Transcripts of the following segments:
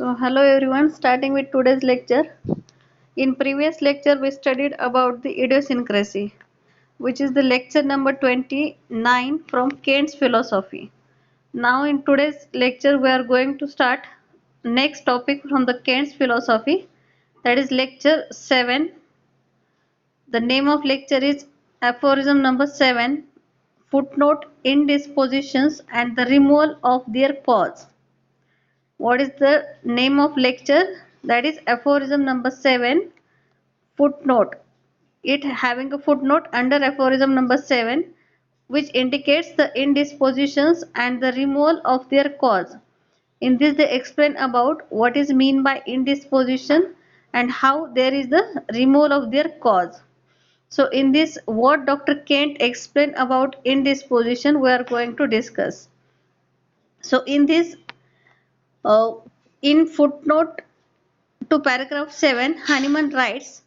So, hello everyone, starting with today's lecture. In previous lecture, we studied about the idiosyncrasy, which is the lecture number 29 from Kant's philosophy. Now, in today's lecture, we are going to start next topic from the Kant's philosophy, that is lecture 7. The name of lecture is aphorism number 7, footnote indispositions and the removal of their cause. What is the name of lecture? That is aphorism number 7, footnote. It having a footnote under aphorism number 7, which indicates the indispositions and the removal of their cause. In this they explain about what is mean by indisposition and how there is the removal of their cause. So in this what Dr. Kant explained about indisposition we are going to discuss. So in this uh, in footnote to paragraph 7, Hahnemann writes,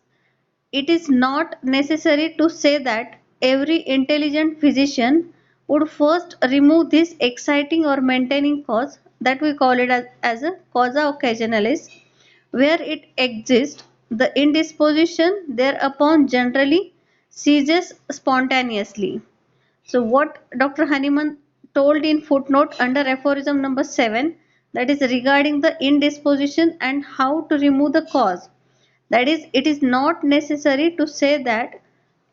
it is not necessary to say that every intelligent physician would first remove this exciting or maintaining cause, that we call it as a causa occasionalis, where it exists. The indisposition thereupon generally ceases spontaneously. So what Dr. Hahnemann told in footnote under aphorism number 7, that is regarding the indisposition and how to remove the cause. That is, it is not necessary to say that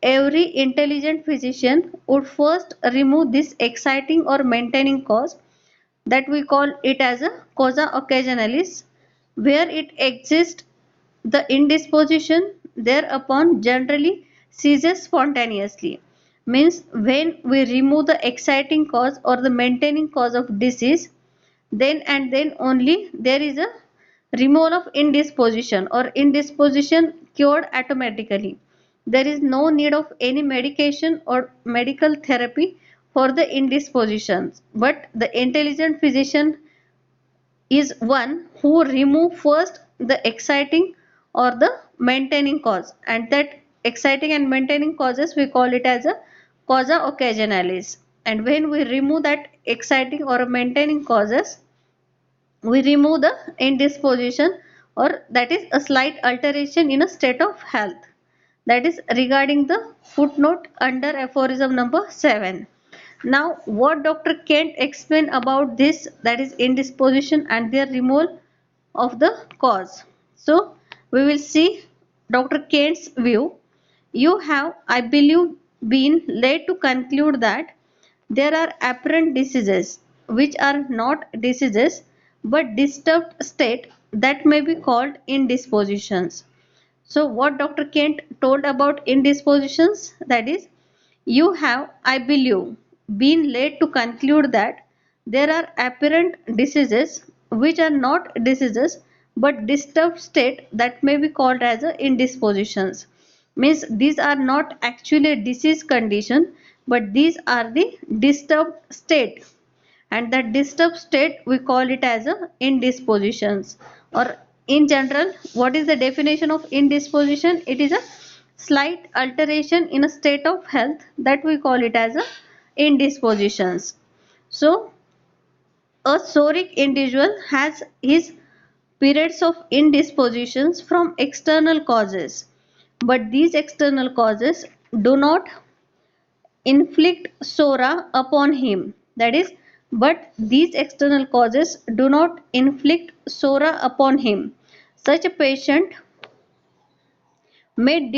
every intelligent physician would first remove this exciting or maintaining cause, that we call it as a causa occasionalis, where it exists. The indisposition thereupon generally ceases spontaneously. Means when we remove the exciting cause or the maintaining cause of disease, then and then only there is a removal of indisposition or indisposition cured automatically. There is no need of any medication or medical therapy for the indispositions, but the intelligent physician is one who remove first the exciting or the maintaining cause, and that exciting and maintaining causes we call it as a causa occasionalis. And when we remove that exciting or maintaining causes, we remove the indisposition, or that is a slight alteration in a state of health. That is regarding the footnote under aphorism number 7. Now what Dr. Kent explained about this, that is indisposition and their removal of the cause. So we will see Dr. Kent's view. You have, I believe, been led to conclude that there are apparent diseases which are not diseases but disturbed state that may be called indispositions. So what Dr. Kent told about indispositions, that is, you have, I believe, been led to conclude that there are apparent diseases which are not diseases but disturbed state that may be called as indispositions. Means these are not actually a disease condition, but these are the disturbed state, and that disturbed state we call it as indispositions. Or in general, what is the definition of indisposition? It is a slight alteration in a state of health, that we call it as indispositions. So a psoric individual has his periods of indispositions from external causes, but these external causes do not inflict sora upon him. That is, but these external causes do not inflict sora upon him. Such a patient may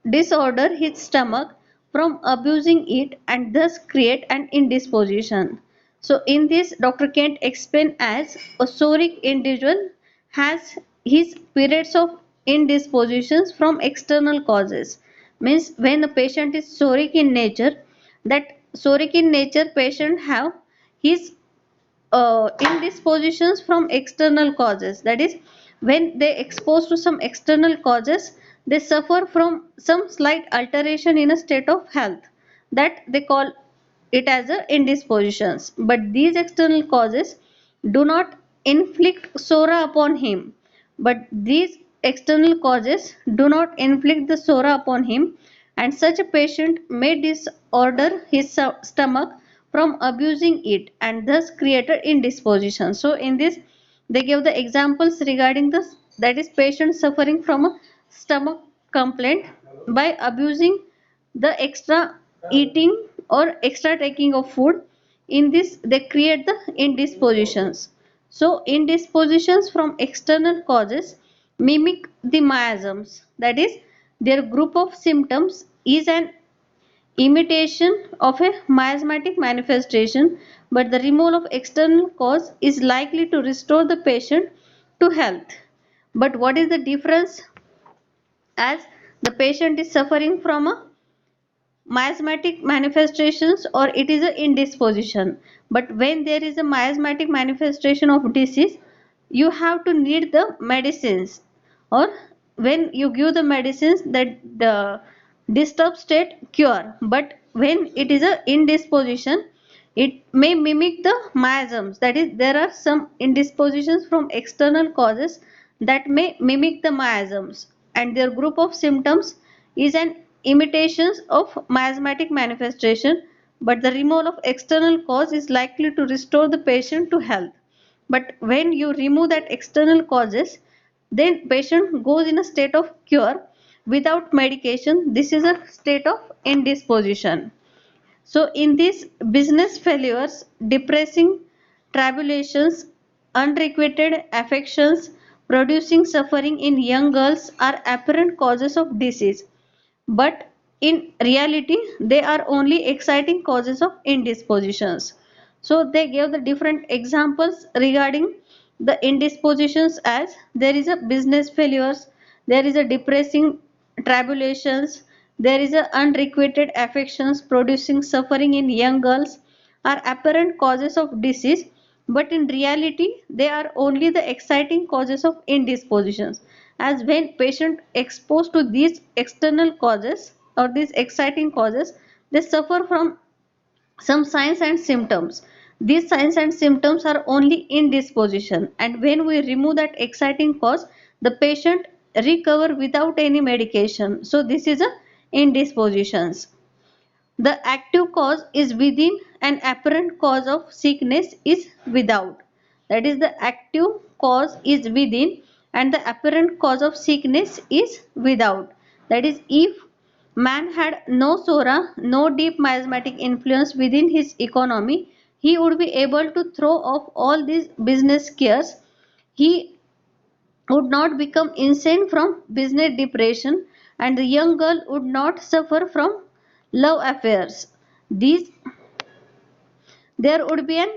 disorder his stomach from abusing it and thus create an indisposition. So in this Dr. Kent explained as a psoric individual has his periods of indispositions from external causes. Means when the patient is psoric in nature, that psoric in nature patient have his indispositions from external causes. That is, when they exposed to some external causes, they suffer from some slight alteration in a state of health, that they call it as indispositions. But these external causes do not inflict sora upon him, but these external causes do not inflict the sora upon him, and such a patient may disorder his stomach from abusing it and thus create an indisposition. So in this They gave the examples regarding this, that is patient suffering from a stomach complaint by abusing the extra eating or extra taking of food. In this they create the indispositions. So indispositions from external causes mimic the miasms, that is their group of symptoms is an imitation of a miasmatic manifestation, but the removal of external cause is likely to restore the patient to health. But what is the difference? As the patient is suffering from a miasmatic manifestations or it is a indisposition, but when there is a miasmatic manifestation of disease, you have to need the medicines, or when you give the medicines that the disturbed state cure. But when it is a indisposition, it may mimic the miasms, that is there are some indispositions from external causes that may mimic the miasms, and their group of symptoms is an imitations of miasmatic manifestation, but the removal of external cause is likely to restore the patient to health. But when you remove that external causes, then patient goes in a state of cure without medication. This is a state of indisposition. So in these business failures, depressing tribulations, unrequited affections, producing suffering in young girls are apparent causes of disease, but in reality they are only exciting causes of indispositions. So they gave the different examples regarding the indispositions, as there is a business failures, there is a depressing tribulations, there is a unrequited affections producing suffering in young girls are apparent causes of disease, but in reality they are only the exciting causes of indispositions. As when patient exposed to these external causes or these exciting causes, they suffer from some signs and symptoms. These signs and symptoms are only indisposition, and when we remove that exciting cause, the patient recover without any medication. So this is a indispositions. The active cause is within and apparent cause of sickness is without. That is, the active cause is within and the apparent cause of sickness is without. That is, if man had no sora, no deep miasmatic influence within his economy, he would be able to throw off all these business cares. He would not become insane from business depression, and the young girl would not suffer from love affairs. These there would be an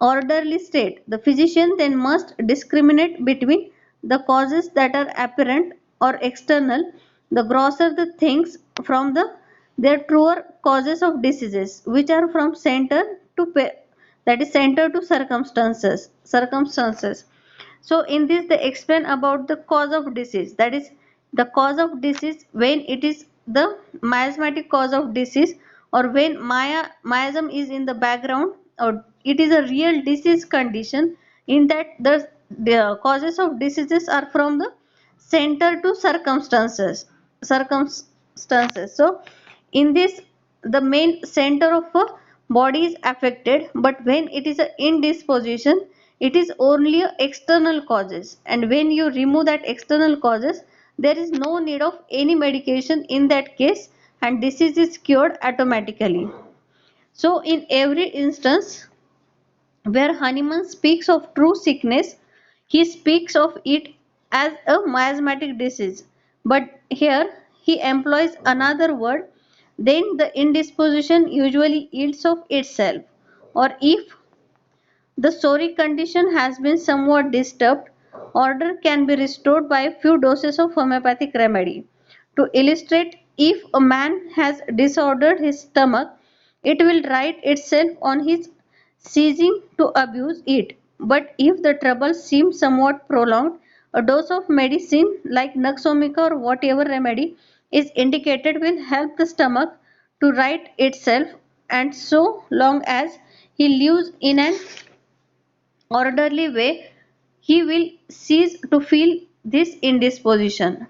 orderly state. The physician then must discriminate between the causes that are apparent or external, the grosser the things, from their truer causes of diseases, which are from center to that is center to circumstances. So in this they explain about the cause of disease, that is the cause of disease when it is the miasmatic cause of disease, or when miasm is in the background, or it is a real disease condition, in that the causes of diseases are from the center to circumstances. So in this the main center of a body is affected, but when it is a indisposition, it is only a external causes, and when you remove that external causes, there is no need of any medication in that case, and disease is cured automatically. So in every instance where Hahnemann speaks of true sickness, he speaks of it as a miasmatic disease. But here he employs another word, then the indisposition usually yields of itself. Or if the sorry condition has been somewhat disturbed, order can be restored by a few doses of homeopathic remedy. To illustrate, if a man has disordered his stomach, it will right itself on his ceasing to abuse it. But if the trouble seems somewhat prolonged, a dose of medicine like Naxomica or whatever remedy is indicated will help the stomach to right itself, and so long as he lives in an orderly way, he will cease to feel this indisposition.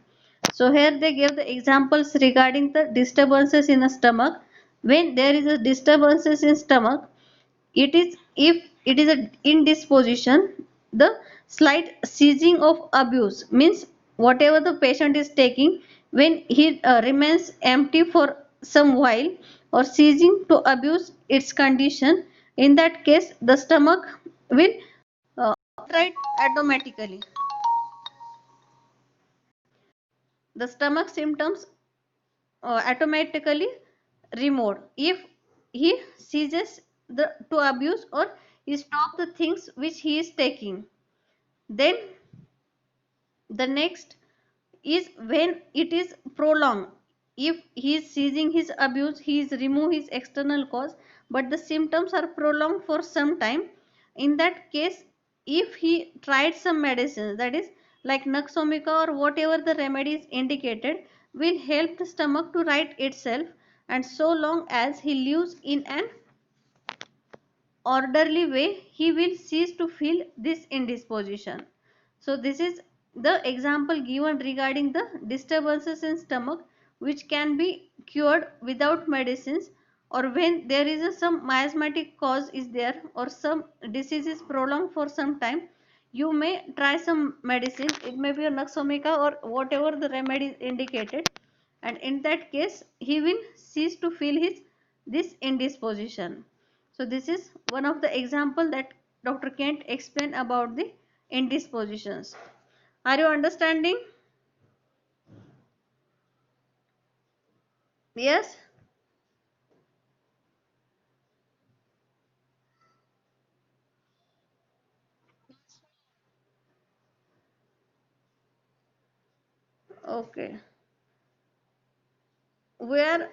So here they give the examples regarding the disturbances in the stomach. When there is a disturbances in stomach, It is if it is a indisposition, the slight ceasing of abuse means whatever the patient is taking, when he remains empty for some while or ceasing to abuse its condition, in that case the stomach will right automatically. The stomach symptoms automatically removed if he ceases to abuse or he stop the things which he is taking. Then the next is when it is prolonged. If he is ceasing his abuse, he is remove his external cause, but the symptoms are prolonged for some time. In that case, if he tried some medicines, that is like Naxomica or whatever the remedies indicated, will help the stomach to right itself, and so long as he lives in an orderly way, he will cease to feel this indisposition. So this is the example given regarding the disturbances in stomach which can be cured without medicines, or when there is some miasmatic cause is there or some disease is prolonged for some time, you may try some medicine. It may be a Naxomica or whatever the remedy is indicated, and in that case he will cease to feel his this indisposition. So this is one of the example that Dr. Kent explained about the indispositions. Are you understanding? Yes? Okay. We are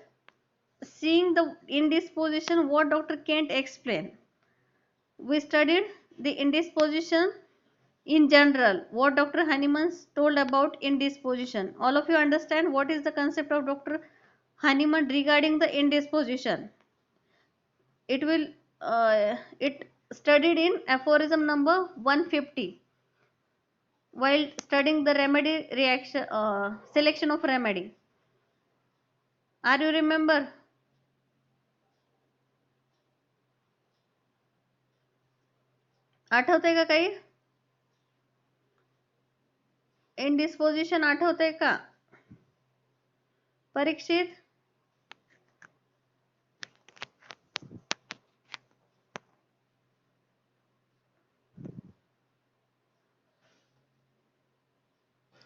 seeing the indisposition what Dr. Kent explained. We studied the indisposition in general, what Dr. Hahnemann told about indisposition. All of you understand what is the concept of Dr. Hahnemann regarding the indisposition. It studied in aphorism number 150 while studying the remedy reaction selection of remedy. Are you remember? आठवतंय का काही? Indisposition आठवतंय का? Parikshit?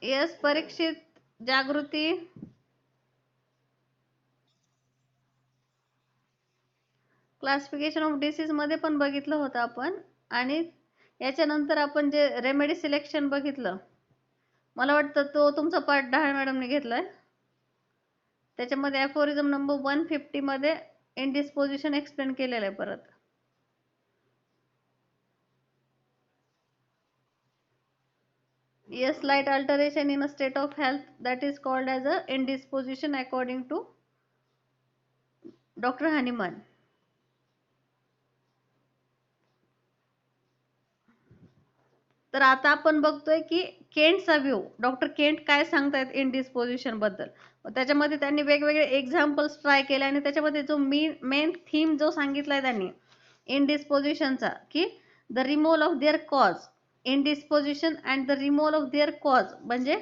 Yes Parikshit, जागृती. Classification of disease मध्ये पण बघितलं होतं आपण, आणि याच्यानंतर आपण जे रेमेडी सिलेक्शन बघितलं, मला वाटतं तो तुमचा पार्ट 10 मॅडमने घेतलाय. त्याच्यामध्ये अफोरिझम नंबर 150 मध्ये इनडिस्पोजिशन एक्सप्लेन केलेलं आहे परत. Yes, slight alteration in a state of health, that is called as a indisposition according to Dr. Hahnemann. तर आता आपण बघतोय की केंटचा व्ह्यू, डॉक्टर केंट काय सांगतायत इनडिस्पोजिशन बद्दल. त्याच्यामध्ये त्यांनी वेगवेगळे एक्झाम्पल्स ट्राय केले आणि त्याच्यामध्ये जो मेन थीम जो सांगितलाय त्यांनी इनडिस्पोजिशनचा, की the removal of their cause. Indisposition and the removal of their cause म्हणजे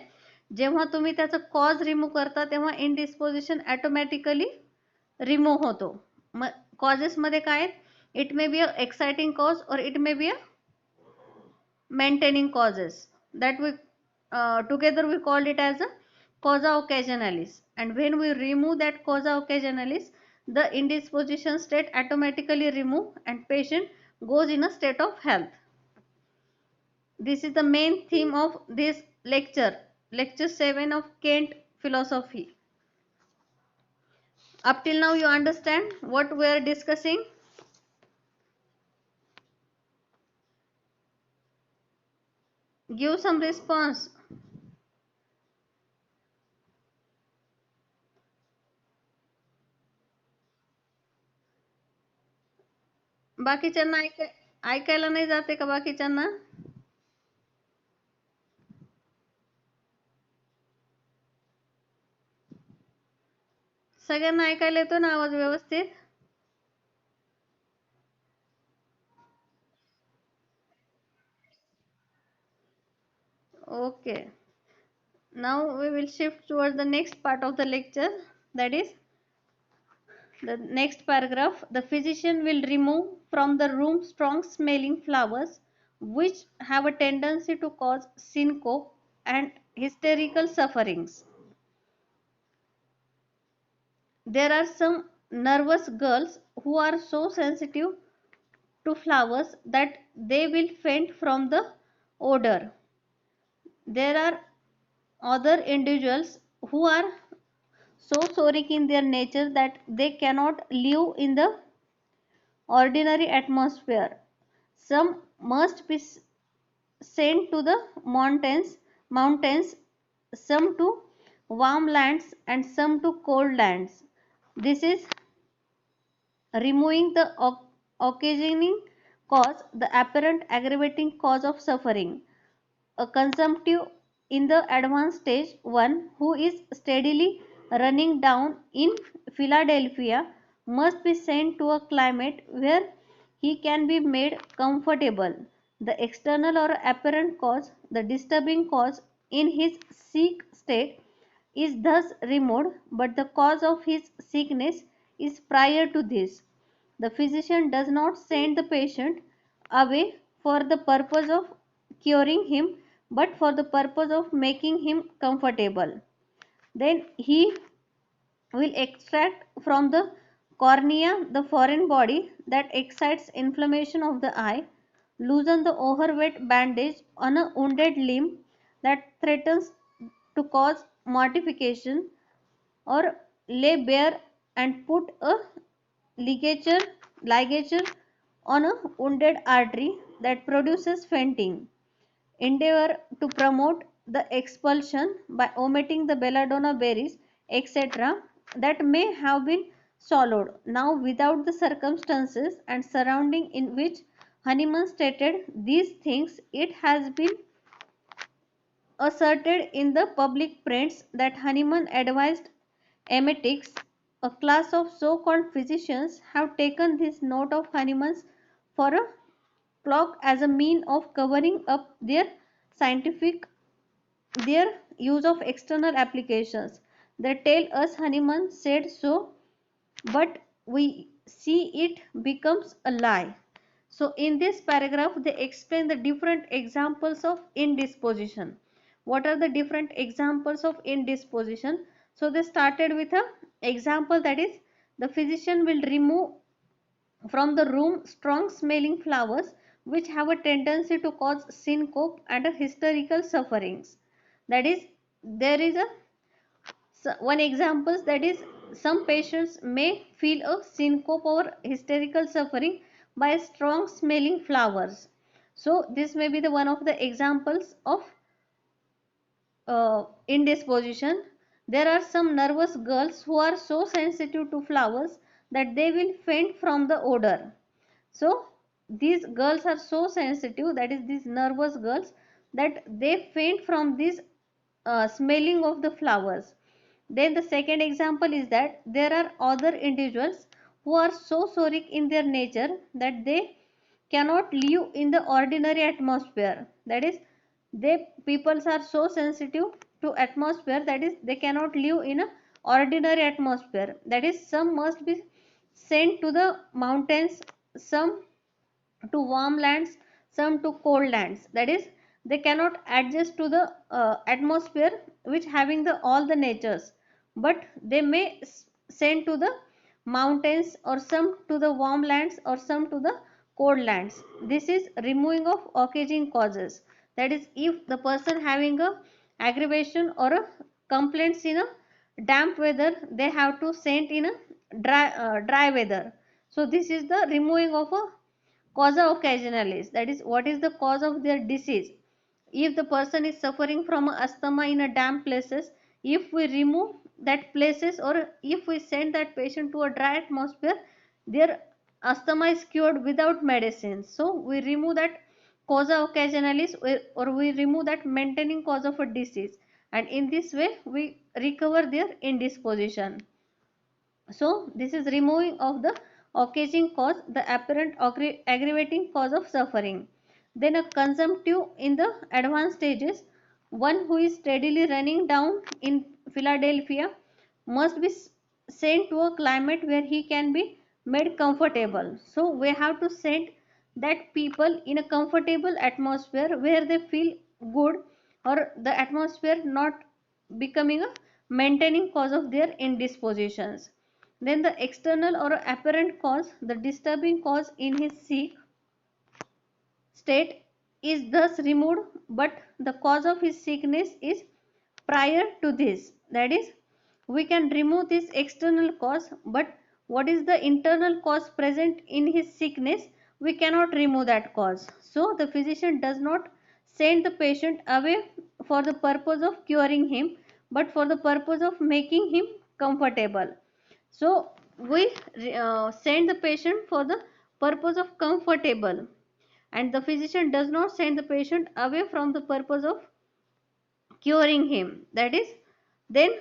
जेव्हा तुम्ही त्याचं कॉज रिमूव्ह करता तेव्हा इनडिस्पोजिशन ऑटोमॅटिकली रिमूव्ह होतो. मग कॉजेसमध्ये काय, it may be a exciting cause or it may be a maintaining causes, that we together we called it as a causa occasionalis, and when we remove that causa occasionalis, the indisposition state automatically remove and patient goes in a state of health. This is the main theme of this lecture 7 of Kent philosophy. Up till now you understand what we are discussing? Give some response. बाकीच्यांना ऐकायला नाही जाते का बाकीच्यांना? सगळ्यांना ऐकायला येतो ना आवाज व्यवस्थित? Okay. Now we will shift towards the next part of the lecture, that is the next paragraph. The physician will remove from the room strong smelling flowers which have a tendency to cause syncope and hysterical sufferings. There are some nervous girls who are so sensitive to flowers that they will faint from the odor. There are other individuals who are so sorry in their nature that they cannot live in the ordinary atmosphere. Some must be sent to the mountains, some to warm lands and some to cold lands. This is removing the occasioning cause, the apparent aggravating cause of suffering. A consumptive in the advanced stage, one who is steadily running down in Philadelphia, must be sent to a climate where he can be made comfortable. The external or apparent cause, the disturbing cause in his sick state, is thus removed, but the cause of his sickness is prior to this. The physician does not send the patient away for the purpose of curing him, but for the purpose of making him comfortable. Then he will extract from the cornea the foreign body that excites inflammation of the eye, loosen the overweight bandage on a wounded limb that threatens to cause mortification, or lay bare and put a ligature on a wounded artery that produces fainting. Endeavor to promote the expulsion by omitting the belladonna berries, etc., that may have been swallowed. Now, without the circumstances and surrounding in which Hahnemann stated these things, it has been asserted in the public prints that Hahnemann advised emetics. A class of so-called physicians have taken this note of Hahnemann's for a cloak as a mean of covering up their use of external applications. They tell us Hahnemann said so, but we see it becomes a lie. So in this paragraph they explain the different examples of indisposition. What are the different examples of indisposition? So they started with a example, that is the physician will remove from the room strong smelling flowers which have a tendency to cause syncope and hysterical sufferings. That is, there is a one example, that is some patients may feel a syncope or hysterical suffering by strong smelling flowers. So this may be the one of the examples of indisposition. There are some nervous girls who are so sensitive to flowers that they will faint from the odor. So these girls are so sensitive, that is these nervous girls, that they faint from this smelling of the flowers. Then the second example is that there are other individuals who are so sorry in their nature that they cannot live in the ordinary atmosphere. That is, they peoples are so sensitive to atmosphere, that is they cannot live in a ordinary atmosphere. That is, some must be sent to the mountains, some to warm lands, some to cold lands. That is, they cannot adjust to the atmosphere which having the all the natures, but they may send to the mountains, or some to the warm lands, or some to the cold lands. This is removing of occurring causes. That is, if the person having a aggravation or a complaints in a damp weather, they have to send in a dry weather. So this is the removing of a causa occasionalis, that is what is the cause of their disease. If the person is suffering from asthma in a damp places, if we remove that places, or if we send that patient to a dry atmosphere, their asthma is cured without medicine. So we remove that causa occasionalis, or we remove that maintaining cause of a disease, and in this way we recover their indisposition. So this is removing of the occasioning cause, the apparent aggravating cause of suffering. Then a consumptive in the advanced stages, One who is steadily running down in Philadelphia must be sent to a climate where he can be made comfortable. So we have to send that people in a comfortable atmosphere where they feel good, or the atmosphere not becoming a maintaining cause of their indispositions. Then the external or apparent cause, the disturbing cause in his sick state is thus removed, but the cause of his sickness is prior to this. That is, we can remove this external cause, but what is the internal cause present in his sickness? We cannot remove that cause. So the physician does not send the patient away for the purpose of curing him, but for the purpose of making him comfortable. So we send the patient for the purpose of comfortable, and the physician does not send the patient away from the purpose of curing him. That is, then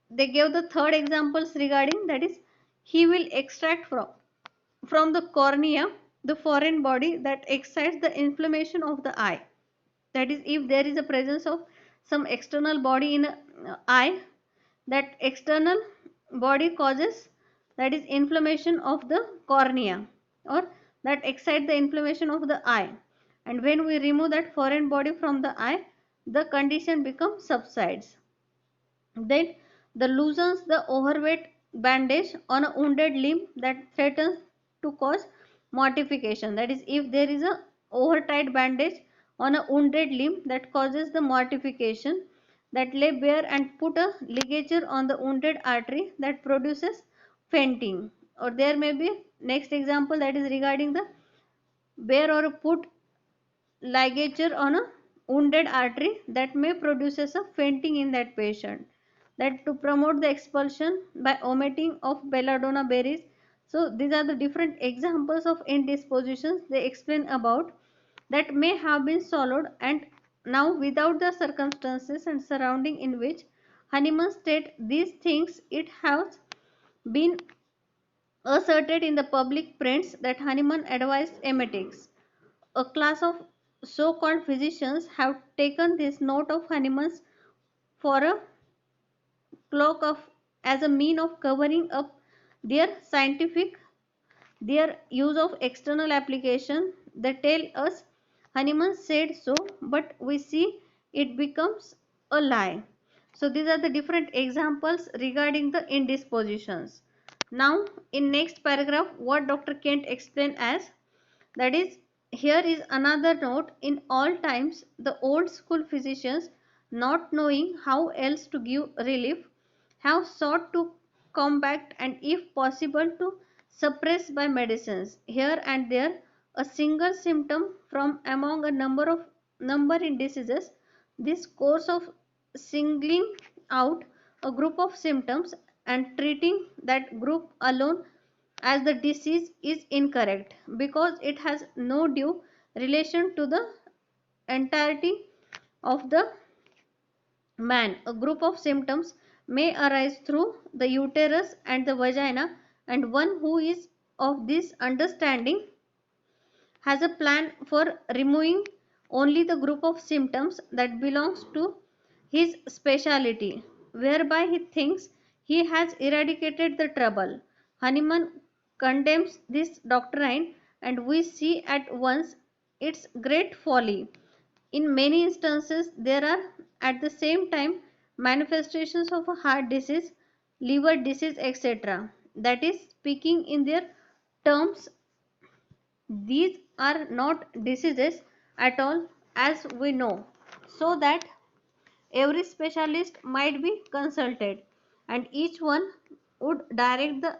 they gave the third examples regarding, that is, he will extract from the cornea the foreign body that excites the inflammation of the eye. That is, if there is a presence of some external body in eye, that external body causes, that is, inflammation of the cornea, or that excite the inflammation of the eye, and when we remove that foreign body from the eye, the condition becomes subsides. Then the loosens the overweight bandage on a wounded limb that threatens to cause mortification. That is, if there is a overtight bandage on a wounded limb that causes the mortification, that lay bare and put a ligature on the wounded artery that produces fainting. Or there may be next example, that is regarding the bare or put ligature on a wounded artery that may produces a fainting in that patient, that to promote the expulsion by omitting of belladonna berries. So these are the different examples of indispositions they explain about, that may have been swallowed and now without the circumstances and surrounding in which Hahnemann state these things, it has been asserted in the public prints that Hahnemann advised emetics. A class of so-called physicians have taken this note of Hahnemann's for a cloak of as a mean of covering up their scientific, their use of external application. They tell us Hahnemann said so, but we see it becomes a lie. So these are the different examples regarding the indispositions. Now in next paragraph, what Dr. Kent explained as, that is, here is another note. In all times, the old school physicians, not knowing how else to give relief, have sought to combat and, if possible, to suppress by medicines. Here and there, a single symptom from among a number in diseases. This course of singling out a group of symptoms and treating that group alone as the disease is incorrect, because it has no due relation to the entirety of the man. A group of symptoms may arise through the uterus and the vagina, and one who is of this understanding has a plan for removing only the group of symptoms that belongs to his specialty, whereby he thinks he has eradicated the trouble. Hahnemann condemns this doctrine, and we see at once its great folly. In many instances, there are at the same time manifestations of a heart disease, liver disease, etc. That is, speaking in their terms, these are not diseases at all, as we know, so that every specialist might be consulted, and each one would direct the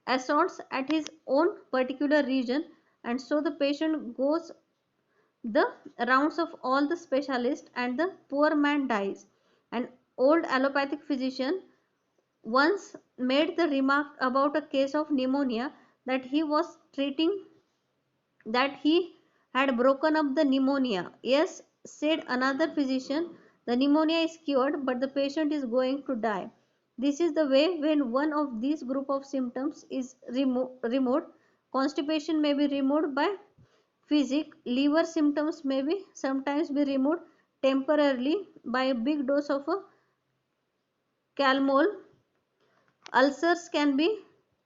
assaults at his own particular region, and so the patient goes the rounds of all the specialists and the poor man dies. An old allopathic physician once made the remark about a case of pneumonia that he was treating, that he had broken up the pneumonia. Yes, said another physician, the pneumonia is cured, but the patient is going to die. This is the way when one of these group of symptoms is removed. Constipation may be removed by physic, liver symptoms may be sometimes be removed temporarily by a big dose of a calmol, ulcers can be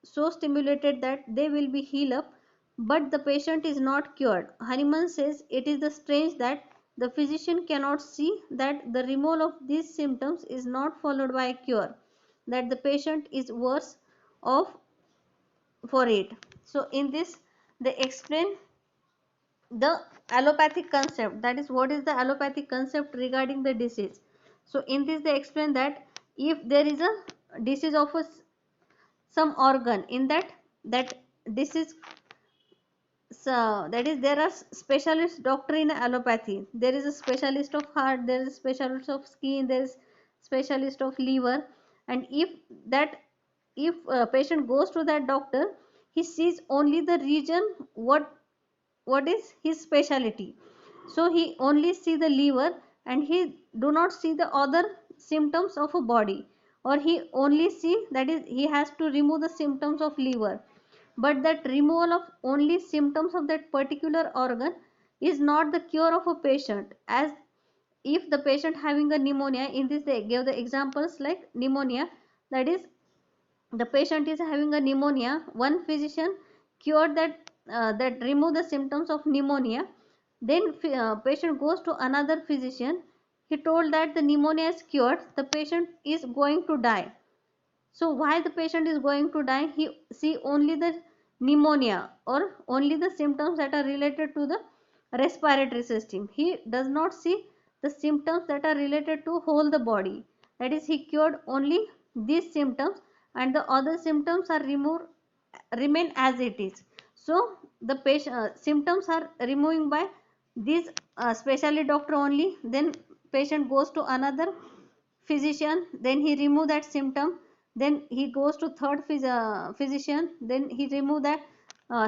so stimulated that they will be healed up, but the patient is not cured. Hahnemann says it is the strange that the physician cannot see that the removal of these symptoms is not followed by a cure, that the patient is worse off for it. So in this they explain the allopathic concept, that is what is the allopathic concept regarding the disease. So in this they explain that if there is a disease of a some organ in that disease, so that is there are specialist doctor in allopathy, there is a specialist of heart, there is a specialist of skin, there is specialist of liver, and if that if a patient goes to that doctor, he sees only the region what is his specialty, so he only see the liver and he do not see the other symptoms of a body, or he only see that is he has to remove the symptoms of liver, but that removal of only symptoms of that particular organ is not the cure of a patient. As if the patient having a pneumonia, in this they give the examples like pneumonia, that is the patient is having a pneumonia, one physician cured that remove the symptoms of pneumonia, then patient goes to another physician, he told that the pneumonia is cured, the patient is going to die. So why the patient is going to die? He see only the pneumonia or only the symptoms that are related to the respiratory system. He does not see the symptoms that are related to whole the body. That is, he cured only these symptoms and the other symptoms are removed, remain as it is. So the patient symptoms are removing by this specialty doctor only. Then patient goes to another physician, then he remove that symptom, then he goes to third physician, then he remove that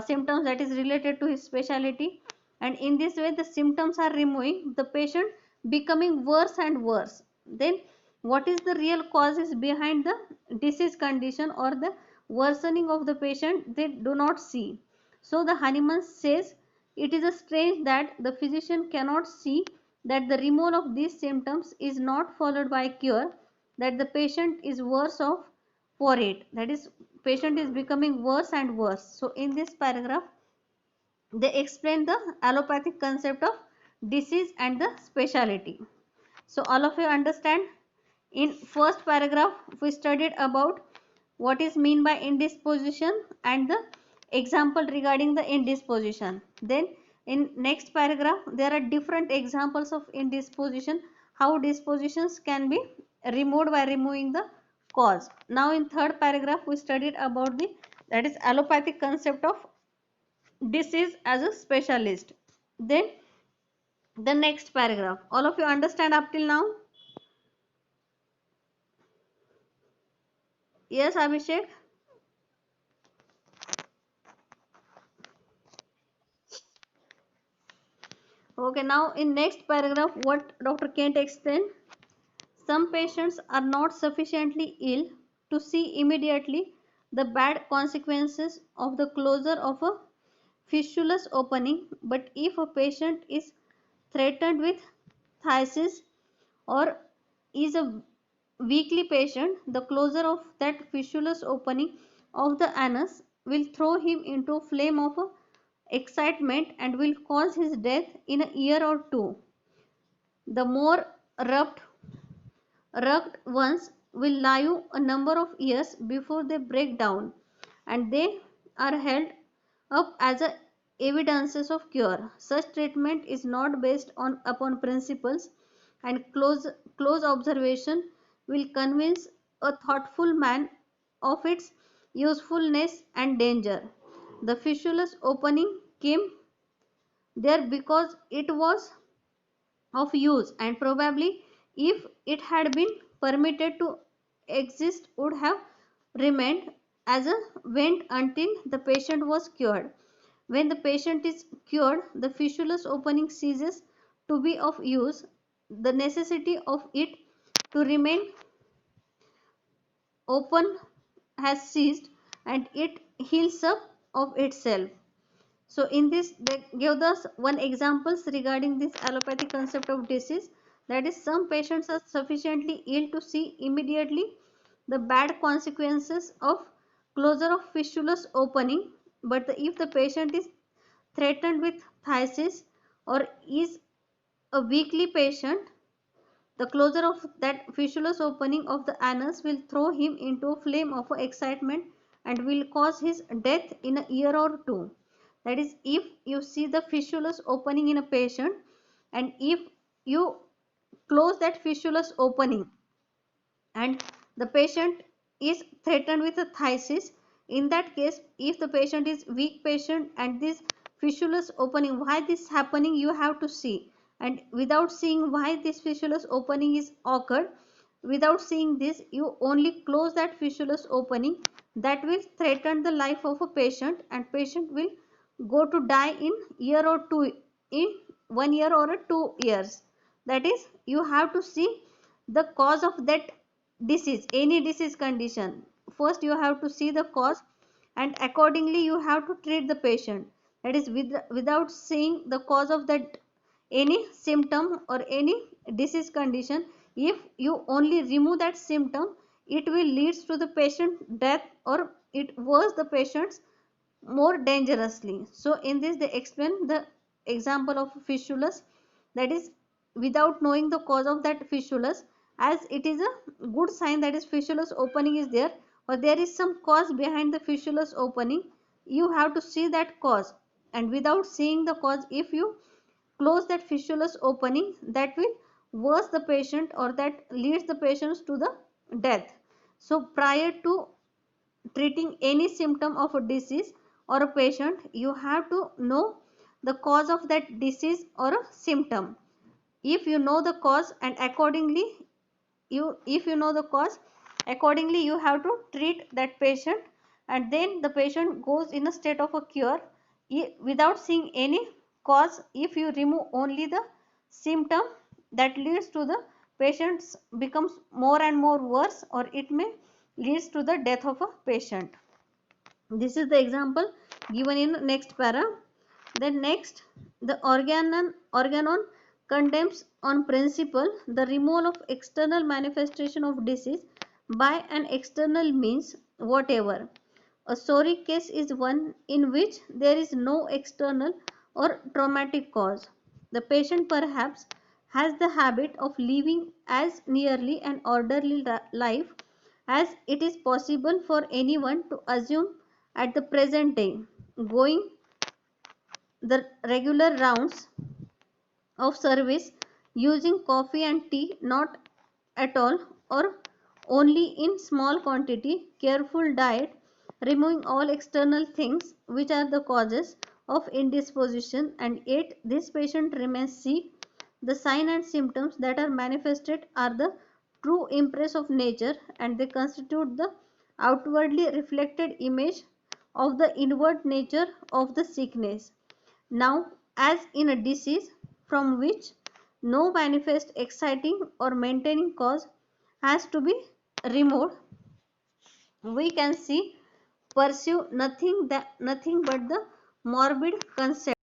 symptoms that is related to his specialty, and in this way the symptoms are removing, the patient becoming worse and worse. Then what is the real causes behind the disease condition or the worsening of the patient, they do not see. So the Hahnemann says it is a strange that the physician cannot see that the removal of these symptoms is not followed by cure, that the patient is worse off for it, that is patient is becoming worse and worse. So in this paragraph they explain the allopathic concept of disease and the specialty. So all of you understand, in first paragraph we studied about what is mean by indisposition and the example regarding the indisposition. Then in next paragraph there are different examples of indisposition, how dispositions can be removed by removing the cause. Now in third paragraph we studied about the that is allopathic concept of disease as a specialist. Then the next paragraph, all of you understand up till now? Yes, Abhishek. Okay, now in next paragraph what Dr. Kent explained, some patients are not sufficiently ill to see immediately the bad consequences of the closure of a fistulous opening, but if a patient is threatened with phthisis or is a weakly patient, the closure of that fistulous opening of the anus will throw him into a flame of excitement and will cause his death in a year or two. The more rugged ones will live a number of years before they break down, and they are held up as evidences of cure. Such treatment is not based upon principles, and close observation will convince a thoughtful man of its usefulness and danger. The fistulous opening came there because it was of use, and probably if it had been permitted to exist would have remained as a vent until the patient was cured. When the patient is cured, the fistulous opening ceases to be of use, the necessity of it to remain open has ceased, and it heals up of itself. So in this they give us one examples regarding this allopathic concept of disease. That is, some patients are sufficiently ill to see immediately the bad consequences of closure of fistulous opening, but if the patient is threatened with phthisis or is a weakly patient, the closure of that fistulous opening of the anus will throw him into a flame of excitement and will cause his death in a year or two. That is, if you see the fistulous opening in a patient and if you close that fistulous opening and the patient is threatened with a phthisis, in that case, if the patient is weak patient and this fistulous opening, why this happening, you have to see, and without seeing why this fistulous opening is occurred, without seeing this, you only close that fistulous opening, that will threaten the life of a patient and patient will go to die in year or two, in 1 year or 2 years. That is, you have to see the cause of that disease, any disease condition. First you have to see the cause and accordingly you have to treat the patient. That is, without seeing the cause of that any symptom or any disease condition, if you only remove that symptom, it will leads to the patient death or it worse the patient's more dangerously. So in this they explain the example of fistulus, that is, without knowing the cause of that fistulus, as it is a good sign that is fistulus opening is there or there is some cause behind the fistulus opening, you have to see that cause, and without seeing the cause, if you close that fistulous opening, that will worse the patient or that leads the patients to the death. So prior to treating any symptom of a disease or a patient, you have to know the cause of that disease or a symptom. If you know the cause and accordingly you if you know the cause, accordingly you have to treat that patient, and then the patient goes in a state of a cure. Without seeing any cause, if you remove only the symptom, that leads to the patients becomes more and more worse or it may leads to the death of a patient. This is the example given in next para. Then next, the organon condemns on principle the removal of external manifestation of disease by an external means whatever. A sorry case is one in which there is no external or traumatic cause. The patient perhaps has the habit of living as nearly an orderly life as it is possible for anyone to assume at the present day, going the regular rounds of service, using coffee and tea not at all or only in small quantity, careful diet, removing all external things which are the causes of indisposition, and yet this patient remains sick. The sign and symptoms that are manifested are the true impress of nature and they constitute the outwardly reflected image of the inward nature of the sickness. Now, as in a disease from which no manifest exciting or maintaining cause has to be removed, we can see pursue nothing but the morbid concept.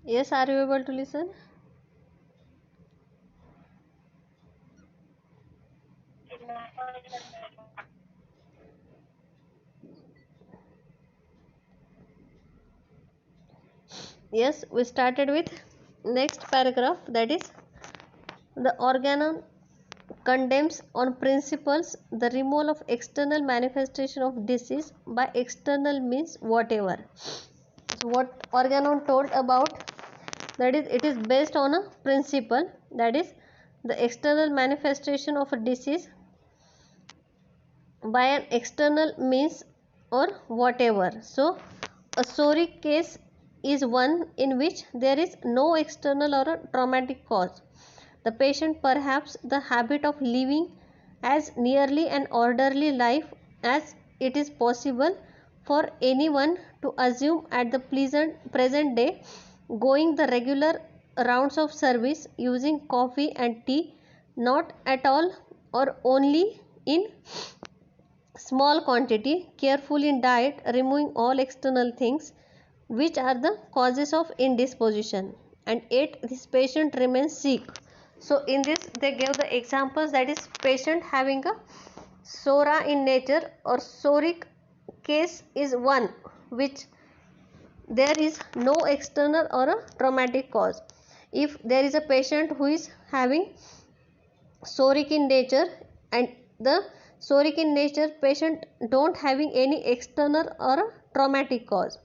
Yes, are you able to listen? Yes, we started with next paragraph, that is the organon condemns on principles the removal of external manifestation of disease by external means whatever. So what organon told about, that is it is based on a principle, that is the external manifestation of a disease by an external means or whatever. So a psoriatic case is one in which there is no external or a traumatic cause. The patient perhaps the habit of living as nearly an orderly life as it is possible for anyone to assume at the present day, going the regular rounds of service, using coffee and tea not at all or only in small quantity, careful in diet, removing all external things which are the causes of indisposition, and yet this patient remains sick. So in this they gave the examples, that is patient having a psora in nature or psoric case is one which there is no external or a traumatic cause. If there is a patient who is having psoric in nature, and the psoric in nature patient don't having any external or a traumatic cause,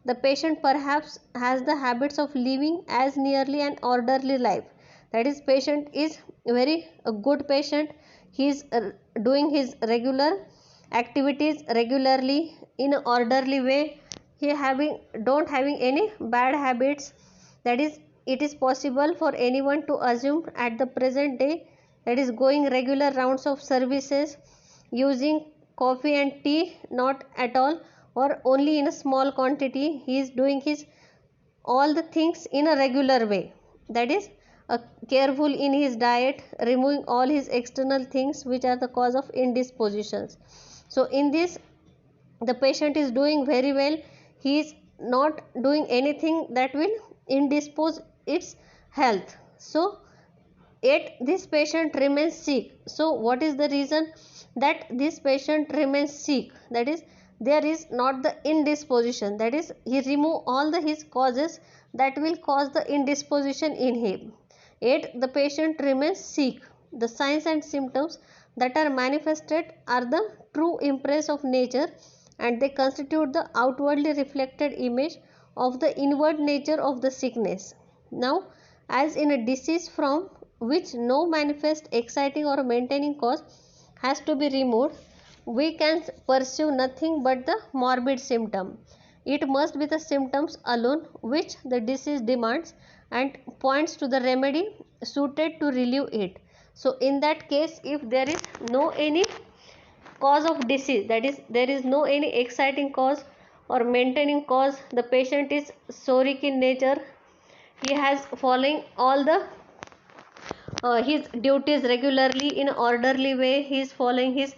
the patient perhaps has the habits of living as nearly an orderly life, that is patient is very a good patient, he is doing his regular activities regularly in an orderly way, he having don't having any bad habits, that is it is possible for anyone to assume at the present day, that is going regular rounds of services, using coffee and tea not at all or only in a small quantity, he is doing his all the things in a regular way, that is careful in his diet, removing all his external things which are the cause of indispositions. So in this the patient is doing very well, he is not doing anything that will indispose its health. So yet this patient remains sick. So what is the reason that this patient remains sick, that is there is not the indisposition, that is he remove all the his causes that will cause the indisposition in him, yet the patient remains sick. The signs and symptoms that are manifested are the true impress of nature, and they constitute the outwardly reflected image of the inward nature of the sickness. Now, as in a disease from which no manifest exciting or maintaining cause has to be removed, we can pursue nothing but the morbid symptom. It must be the symptoms alone which the disease demands and points to the remedy suited to relieve it. So in that case, if there is no any cause of disease, that is there is no any exciting cause or maintaining cause, the patient is psoriatic in nature, he has following all the his duties regularly in orderly way, he is following his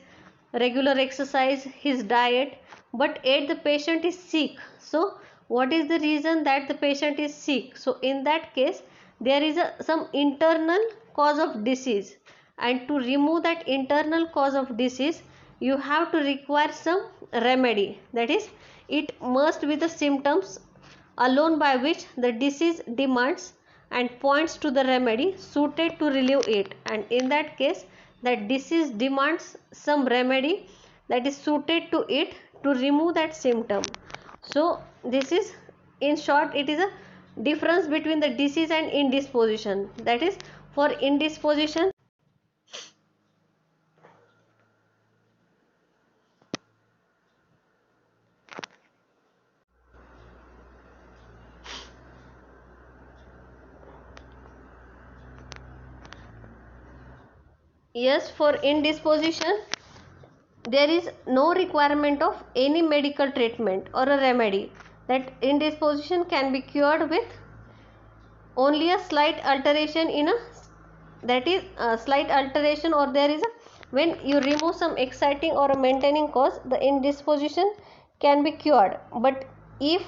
regular exercise, his diet, but yet the patient is sick. So what is the reason that the patient is sick? So in that case there is some internal cause of disease, and to remove that internal cause of disease you have to require some remedy, that is it must be the symptoms alone by which the disease demands and points to the remedy suited to relieve it, and in that case that disease demands some remedy that is suited to it to remove that symptom. So this is, in short, it is a difference between the disease and indisposition, that is for indisposition. Yes, for indisposition there is no requirement of any medical treatment or a remedy, that indisposition can be cured with only a slight alteration in a, that is a slight alteration, or there is a, when you remove some exciting or a maintaining cause, the indisposition can be cured. But if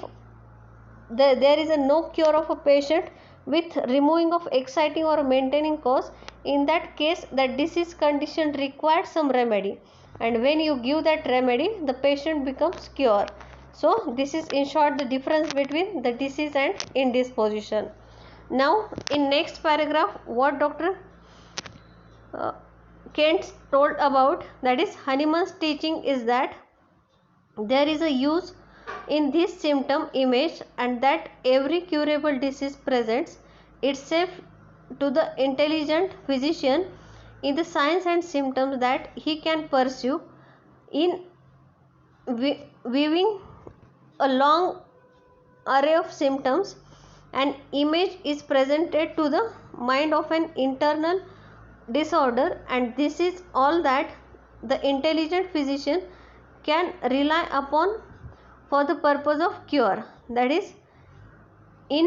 there is a no cure of a patient with removing of exciting or maintaining cause. In that case, that disease condition requires some remedy, and when you give that remedy, the patient becomes cured. So this is in short the difference between the disease and indisposition. Now in next paragraph, what Dr. Kent told about, that is Hahnemann's teaching is that there is a use in this symptom image, and that every curable disease presents itself to the intelligent physician in the signs and symptoms that he can pursue. In viewing a long array of symptoms, an image is presented to the mind of an internal disorder, and this is all that the intelligent physician can rely upon for the purpose of cure. That is, in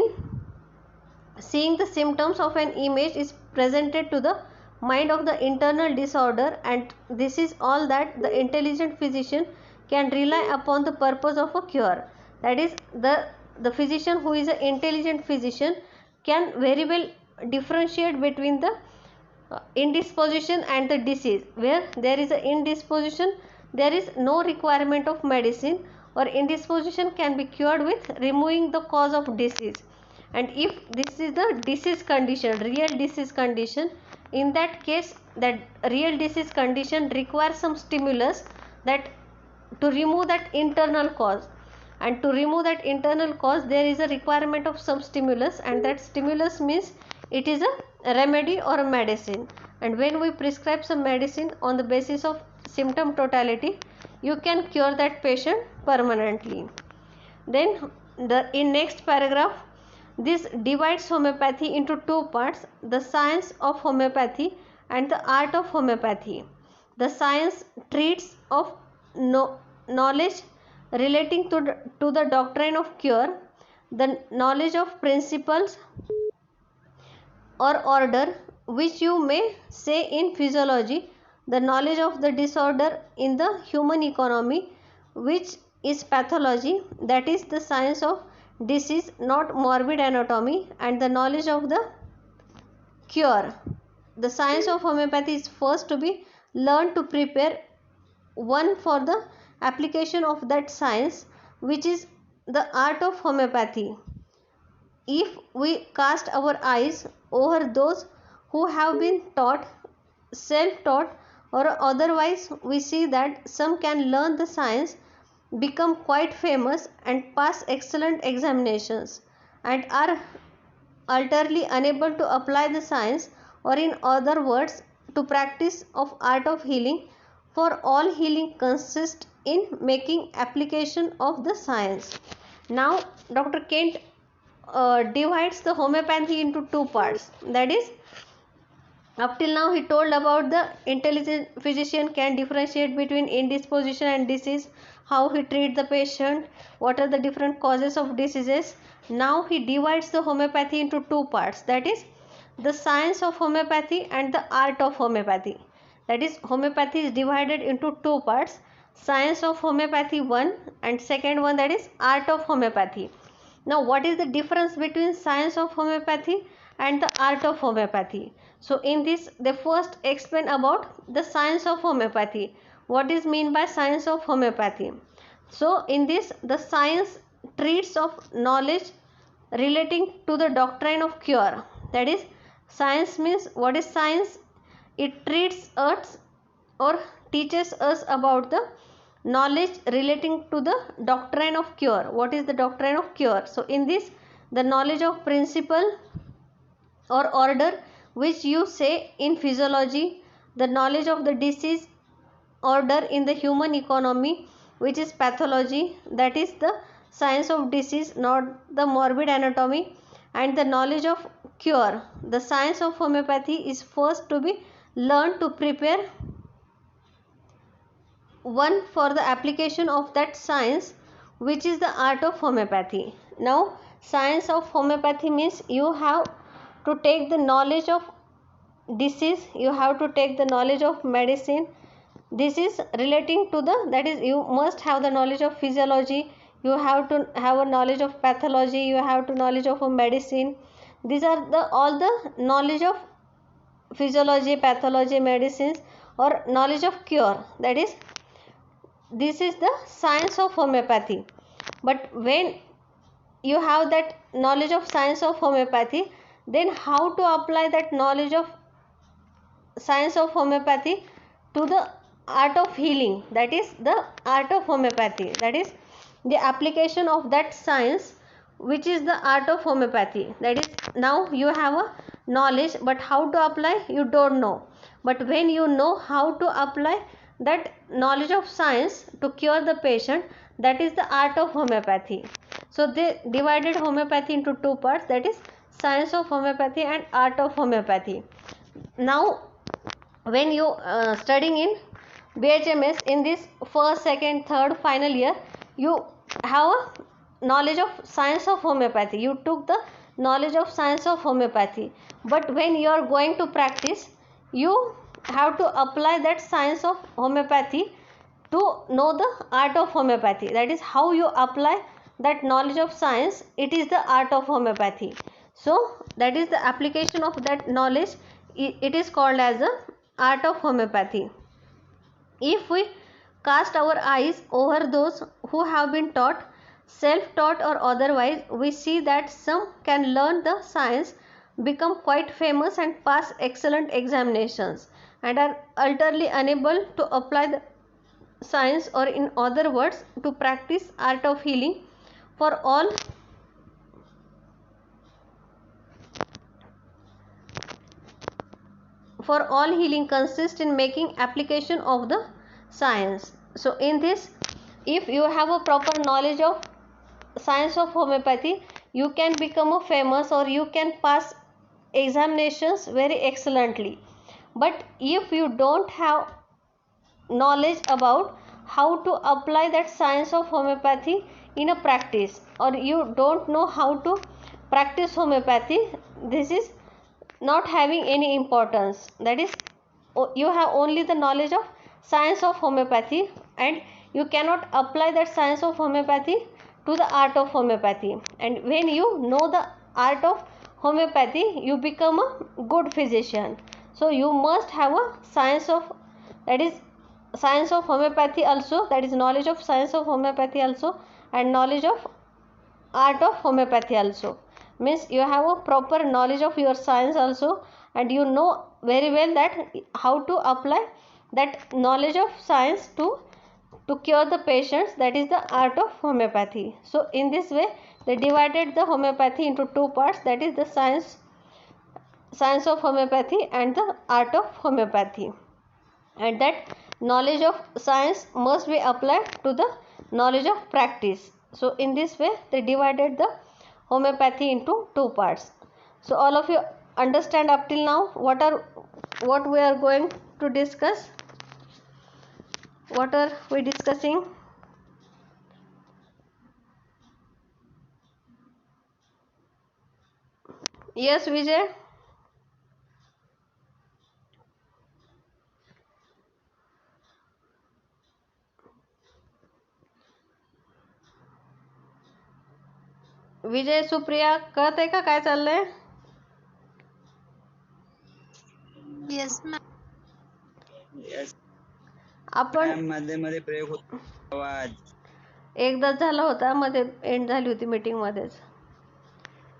seeing the symptoms of an image is presented to the mind of the internal disorder, and this is all that the intelligent physician can rely upon the purpose of a cure. That is, the physician who is an intelligent physician can very well differentiate between the indisposition and the disease. Where there is a indisposition, there is no requirement of medicine, or indisposition can be cured with removing the cause of disease. And if this is the disease condition, real disease condition, in that case that real disease condition requires some stimulus that to remove that internal cause, and to remove that internal cause there is a requirement of some stimulus, and that stimulus means it is a remedy or a medicine. And when we prescribe some medicine on the basis of symptom totality, you can cure that patient permanently. Then in next paragraph, this divides homeopathy into two parts: the science of homeopathy and the art of homeopathy. The science treats of knowledge relating to the doctrine of cure, the knowledge of principles or order, which you may say in physiology, the knowledge of the disorder in the human economy, which is pathology, that is the science of disease, not morbid anatomy, and the knowledge of the cure. The science of homeopathy is first to be learned to prepare one for the application of that science, which is the art of homeopathy. If we cast our eyes over those who have been taught, self-taught, or otherwise, we see that some can learn the science, become quite famous, and pass excellent examinations, and are utterly unable to apply the science, or in other words, to practice of art of healing, for all healing consists in making application of the science. Now Dr. Kent divides the homeopathy into two parts. That is, up till now he told about the intelligent physician can differentiate between indisposition and disease, how he treats the patient, what are the different causes of diseases. Now he divides the homeopathy into two parts, that is the science of homeopathy and the art of homeopathy. That is, homeopathy is divided into two parts: science of homeopathy one, and second one, that is art of homeopathy. Now what is the difference between science of homeopathy and the art of homeopathy? So in this they first explain about the science of homeopathy. What is mean by science of homeopathy? So in this, the science treats of knowledge relating to the doctrine of cure. That is, science means, what is science? It treats us or teaches us about the knowledge relating to the doctrine of cure. What is the doctrine of cure? So in this, the knowledge of principle or order, which you say in physiology, the knowledge of the disease order in the human economy, which is pathology, that is the science of disease, not the morbid anatomy, and the knowledge of cure. The science of homeopathy is first to be learned to prepare one for the application of that science, which is the art of homeopathy. Now science of homeopathy means you have to take the knowledge of disease, you have to take the knowledge of medicine. This is relating to the, that is, you must have the knowledge of physiology, you have to have a knowledge of pathology, you have to knowledge of a medicine. These are the all the knowledge of physiology, pathology, medicines, or knowledge of cure. That is, this is the science of homeopathy. But when you have that knowledge of science of homeopathy, then how to apply that knowledge of science of homeopathy to the art of healing? That is the art of homeopathy, that is the application of that science, which is the art of homeopathy. That is, now you have a knowledge, but how to apply you don't know. But when you know how to apply that knowledge of science to cure the patient, that is the art of homeopathy. So they divided homeopathy into two parts, that is science of homeopathy and art of homeopathy. Now when you studying in BHMS in this first, second, third, final year, you have a knowledge of science of homeopathy, you took the knowledge of science of homeopathy. But when you are going to practice, you have to apply that science of homeopathy to know the art of homeopathy. That is how you apply that knowledge of science, it is the art of homeopathy. So that is the application of that knowledge, it is called as the art of homeopathy. If we cast our eyes over those who have been taught, self-taught or otherwise, we see that some can learn the science, become quite famous and pass excellent examinations, and are utterly unable to apply the science, or in other words, to practice art of healing. For all healing consists in making application of the science. So in this, if you have a proper knowledge of science of homeopathy, you can become a famous, or you can pass examinations very excellently. But if you don't have knowledge about how to apply that science of homeopathy in a practice, or you don't know how to practice homeopathy, this is not having any importance. That is, you have only the knowledge of science of homeopathy, and you cannot apply that science of homeopathy to the art of homeopathy. And when you know the art of homeopathy, you become a good physician. So you must have a science of, that is science of homeopathy also, that is knowledge of science of homeopathy also, and knowledge of art of homeopathy also. Means you have a proper knowledge of your science also, and you know very well that how to apply that knowledge of science to cure the patients, that is the art of homeopathy. So in this way they divided the homeopathy into two parts, that is the science of homeopathy and the art of homeopathy. And that knowledge of science must be applied to the knowledge of practice. So in this way they divided the homeopathy into two parts. So all of you understand up till now what we are going to discuss? What are we discussing? Yes, Vijay. विजय, सुप्रिया, कळत आहे का काय चाललंय? Yes ma'am. आपण मध्ये मध्ये प्रयोग होतो, आवाज एकदाच झाला होता, मध्ये एंड झाली होती मीटिंग मध्येच.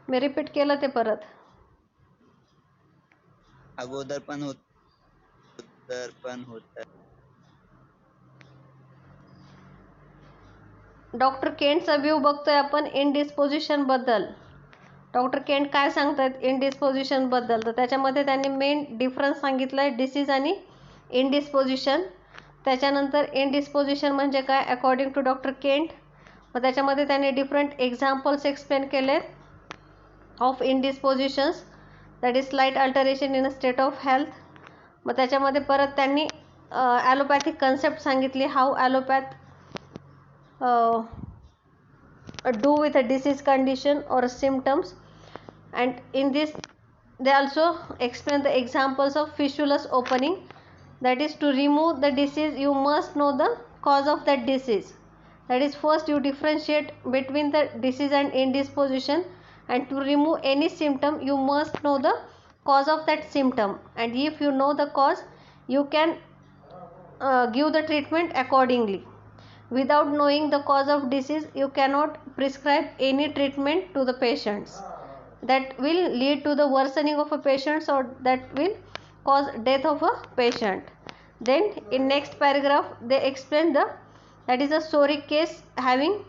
मी रिपीट केलं ते परत. अगोदर पण होत. डॉक्टर केंटचा व्ह्यू बघतोय आपण इनडिस्पोजिशन बद्दल. डॉक्टर केंट काय सांगतायत इनडिस्पोजिशन बद्दल? तर त्याच्यामध्ये त्यांनी मेन डिफरन्स सांगितलाय डिसीज आणि इनडिस्पोजिशन. त्याच्यानंतर इनडिस्पोजिशन म्हणजे काय अकॉर्डिंग टू डॉक्टर केंट. मग त्याच्यामध्ये त्यांनी डिफरंट एक्झाम्पल्स एक्सप्लेन केलेत of indispositions, that is slight alteration in a state of health. मग त्याच्यामध्ये परत त्यांनी ॲलोपॅथिक कन्सेप्ट सांगितली, हाऊ ॲलोपॅथ do with a disease condition or symptoms. And in this they also explain the examples of fistulous opening, that is to remove the disease you must know the cause of that disease, That is, first you differentiate between the disease and indisposition, and to remove any symptom you must know the cause of that symptom, and if you know the cause you can give the treatment accordingly. Without knowing the cause of disease you cannot prescribe any treatment to the patients. That will lead to the worsening of a patient, or that will cause death of a patient. Then in next paragraph they explain the, that is a psoric case having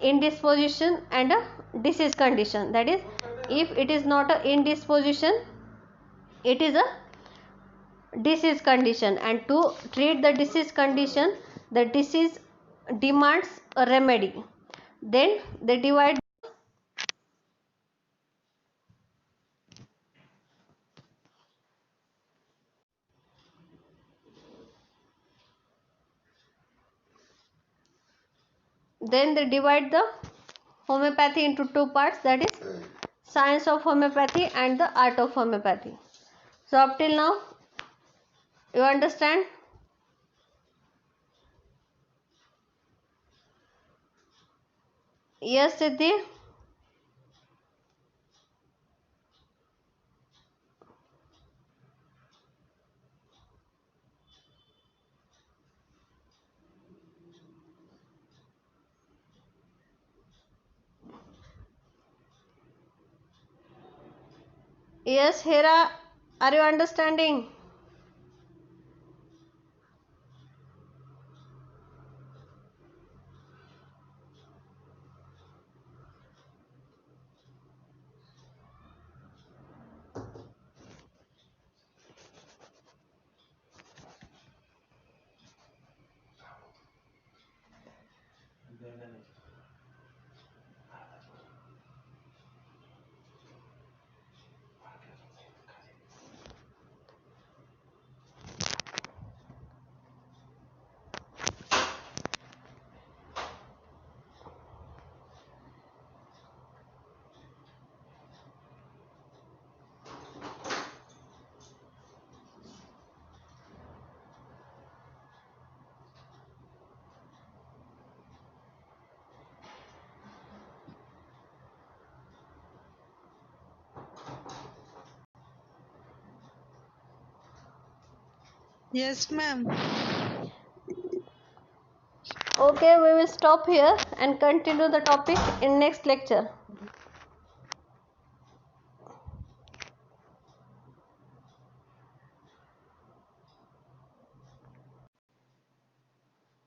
indisposition and a disease condition. That is, if it is not a indisposition, it is a disease condition, and to treat the disease condition, the disease demands a remedy. Then they divide. Then they divide the homeopathy into two parts, that is science of homeopathy and the art of homeopathy. So up till now you understand? Yes, Siddhi? Yes, Hera, are you understanding? Yes, ma'am. Okay, we will stop here and continue the topic in next lecture.